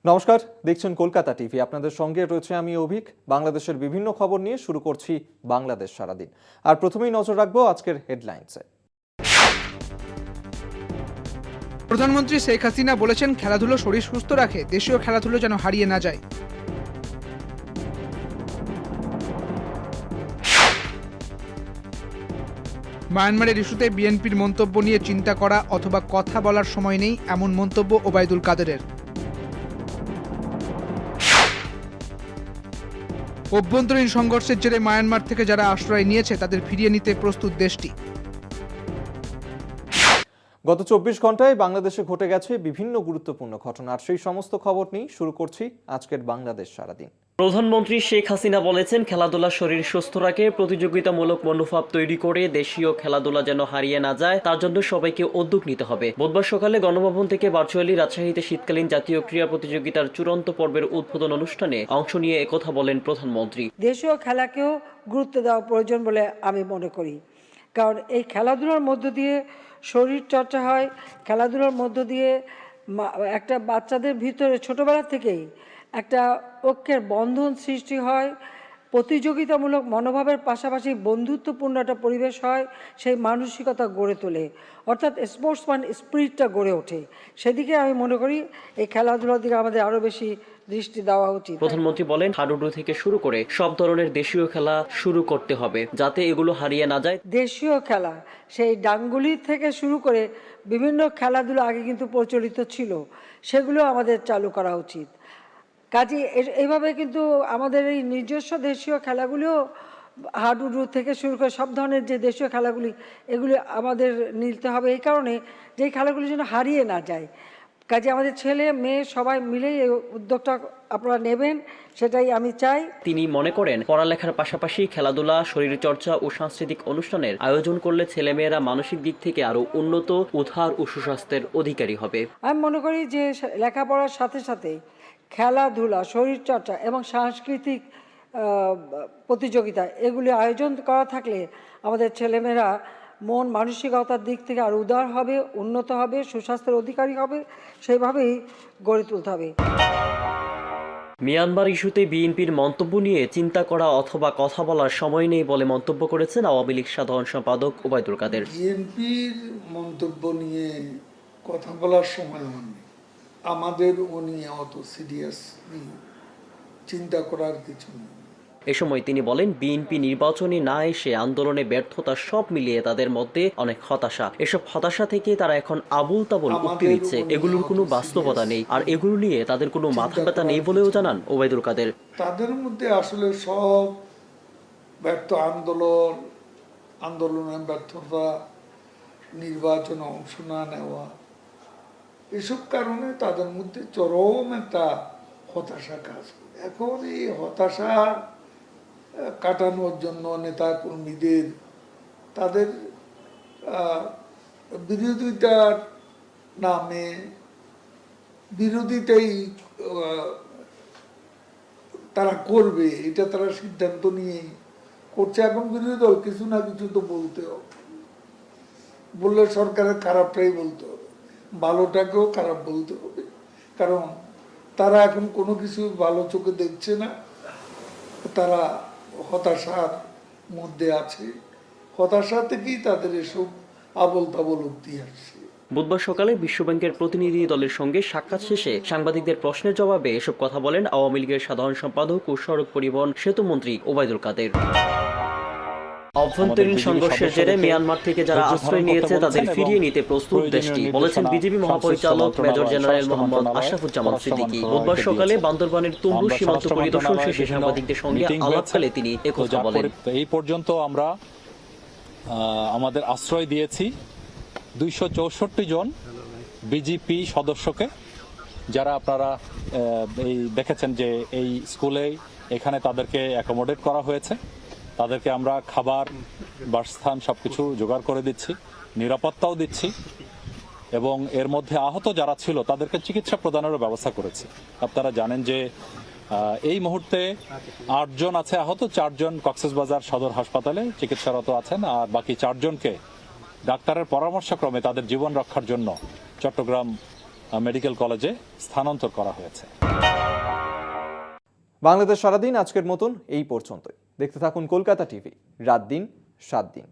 নমস্কার, দেখছেন কলকাতা টিভি। আপনাদের সঙ্গে রয়েছে আমি অভিক। বাংলাদেশের বিভিন্ন খবর নিয়ে শুরু করছি বাংলাদেশ সারাদিন। আর প্রথমেই নজর রাখবো আজকের হেডলাইন্সে। প্রধানমন্ত্রী শেখ হাসিনা বলেছেন, খেলাধুলো শরীর সুস্থ রাখে, দেশীয় খেলাধুলো যেন হারিয়ে না যায়। মায়ানমারের ইস্যুতে বিএনপির মন্তব্য নিয়ে চিন্তা করা অথবা কথা বলার সময় নেই, এমন মন্তব্য ওবায়দুল কাদেরের। অভ্যন্তরীণ সংঘর্ষের জেরে মায়ানমার থেকে যারা আশ্রয় নিয়েছে তাদের ফিরিয়ে নিতে প্রস্তুত দেশটি। গত 24 ঘন্টায় বাংলাদেশে ঘটে গেছে বিভিন্ন গুরুত্বপূর্ণ ঘটনা। আর সেই সমস্ত খবর নিয়ে শুরু করছি আজকের বাংলাদেশ সারাদিন। প্রধানমন্ত্রী শেখ হাসিনা বলেছেন, খেলাধুলা শরীর সুস্থ রাখে, প্রতিযোগিতামূলক মনোভাব তৈরি করে দেশীয় খেলাধুলা যেন হারিয়ে না যায় তার জন্য সবাইকে উদ্যোগ নিতে হবে। বুধবার সকালে গণভবন থেকে ভার্চুয়ালি রাজশাহীতে শীতকালীন জাতীয় ক্রীড়া প্রতিযোগিতার চূড়ান্ত পর্বের উদ্বোধন অনুষ্ঠানে অংশ নিয়ে একথা বলেন প্রধানমন্ত্রী। দেশীয় খেলাকেও গুরুত্ব দেওয়া প্রয়োজন বলে আমি মনে করি, কারণ এই খেলাধুলার মধ্য দিয়ে শরীর চর্চা হয়, খেলাধুলার মধ্য দিয়ে একটা বাচ্চাদের ভিতরে ছোটবেলা থেকেই একটা ঐক্যের বন্ধন সৃষ্টি হয়, প্রতিযোগিতামূলক মনোভাবের পাশাপাশি বন্ধুত্বপূর্ণ একটা পরিবেশ হয়, সেই মানসিকতা গড়ে তোলে, অর্থাৎ স্পোর্টসম্যান স্পিরিটটা গড়ে ওঠে। সেদিকে আমি মনে করি এই খেলাধুলার দিকে আমাদের আরও বেশি দৃষ্টি দেওয়া উচিত। প্রধানমন্ত্রী বলেন, হাডুডু থেকে শুরু করে সব ধরনের দেশীয় খেলা শুরু করতে হবে যাতে এগুলো হারিয়ে না যায়। দেশীয় খেলা সেই ডাঙ্গুলি থেকে শুরু করে বিভিন্ন খেলাধুলা আগে কিন্তু প্রচলিত ছিল, সেগুলো আমাদের চালু করা উচিত। কাজে এইভাবে কিন্তু আমাদের এই নিজস্ব দেশীয় খেলাগুলিও হাডুডু থেকে শুরু করে সব ধরনের যে দেশীয় খেলাগুলি এগুলি আমাদের নিতে হবে, এই কারণে যে খেলাগুলি যেন হারিয়ে না যায়। কাজে আমাদের ছেলে মেয়ে সবাই মিলেই এই উদ্যোগটা আপনারা নেবেন, সেটাই আমি চাই। তিনি মনে করেন, পড়ালেখার পাশাপাশি খেলাধুলা, শরীরচর্চা ও সাংস্কৃতিক অনুষ্ঠানের আয়োজন করলে ছেলেমেয়েরা মানসিক দিক থেকে আরো উন্নত, উদ্ধার ও সুস্বাস্থ্যের অধিকারী হবে। আমি মনে করি যে লেখাপড়ার সাথে সাথে খেলাধুলা, শরীরচর্চা এবং সাংস্কৃতিক প্রতিযোগিতা এগুলি আয়োজন করা থাকলে আমাদের ছেলেমেয়েরা মন মানসিকতার দিক থেকে আরও উদার হবে, উন্নত হবে, সুস্বাস্থ্যের অধিকারী হবে, সেইভাবেই গড়ে তুলতে হবে। মিয়ানমার ইস্যুতে বিএনপির মন্তব্য নিয়ে চিন্তা করা অথবা কথা বলার সময় নেই বলে মন্তব্য করেছেন আওয়ামী লীগ সাধারণ সম্পাদক ওবায়দুল কাদের। বিএনপির মন্তব্য নিয়ে কথা বলার সময় নেই, আমাদের ও নিয়ে অত সিরিয়াসলি চিন্তা করার কিছু নেই। এ সময় তিনি বলেন, বিএনপি নির্বাচনে না এসে আন্দোলনে ব্যর্থতা সব মিলিয়ে তাদের মধ্যে অনেক হতাশা। এসব হতাশা থেকে তারা এখন আবুল তাবুল উক্তি দিচ্ছে, এগুলোর কোনো বাস্তবতা নেই আর এগুলো নিয়ে তাদের কোনো মাথা ব্যথা নেই বলেও জানান ওবায়দুল কাদের। তাদের মধ্যে আসলে সব ব্যর্থ আন্দোলনের ব্যর্থতা, নির্বাচনে অংশ না নেওয়া, এসব কারণে তাদের মধ্যে চরম একটা হতাশা কাজ করে। এখন এই হতাশা কাটানোর জন্য নেতা কর্মীদের তাদের বিরোধিতার নামে বিরোধিতাই তারা করবে, এটা তারা সিদ্ধান্ত নিয়ে করছে। এখন বিরোধী দল কিছু না কিছু তো বলতে হবে, বললে সরকারের খারাপটাই বলতে হবে, ভালোটাকেও খারাপ বলতে হবে, কারণ তারা এখন কোনো কিছু ভালো চোখে দেখছে না, তারা হতাশার মধ্যে আছে, হতাশা থেকেই তাদের এসব আবল তাবল উক্তি আসছে। বুধবার সকালে বিশ্বব্যাংকের প্রতিনিধি দলের সঙ্গে সাক্ষাৎ শেষে সাংবাদিকদের প্রশ্নের জবাবে এসব কথা বলেন আওয়ামী লীগের সাধারণ সম্পাদক ও সড়ক পরিবহন সেতুমন্ত্রী ওবায়দুল কাদের। অভ্যন্তরীণ সংঘর্ষের জেরে মিয়ানমার থেকে যারা আশ্রয় নিয়েছে তাদের ফিরিয়ে নিতে প্রস্তুত দেশটি, বলেছেন বিজিবি মহাপরিচালক মেজর জেনারেল মোহাম্মদ আশরাফুজ্জামান সিদ্দিকী। বুধবার সকালে বান্দরবানের তুমরু সীমান্ত পরিদর্শন শেষে সাংবাদিকদের সঙ্গে আলাপকালে তিনি একথা বলেন। এই পর্যন্ত আমরা আমাদের আশ্রয় দিয়েছি 264 জন বিজিপি সদস্যকে, যারা আপনারা এই দেখেছেন যে এই স্কুলে এখানে তাদেরকে অ্যাকোমোডেট করা হয়েছে। তাদেরকে আমরা খাবার, বাসস্থান সবকিছু জোগাড় করে দিচ্ছি, নিরাপত্তাও দিচ্ছি এবং এর মধ্যে আহত যারা ছিল তাদেরকে চিকিৎসা প্রদানেরও ব্যবস্থা করেছি। আপনারা জানেন যে এই মুহূর্তে 8 জন আছে আহত, 4 জন কক্সবাজার সদর হাসপাতালে চিকিৎসারত আছেন, আর বাকি 4 জনকে ডাক্তারের পরামর্শক্রমে তাদের জীবন রক্ষার জন্য চট্টগ্রাম মেডিকেল কলেজে স্থানান্তর করা হয়েছে। বাংলাদেশ সারাদিন আজকের মতন এই পর্যন্তই। দেখতে থাকুন কলকাতা টিভি, রাত দিন 7 দিন।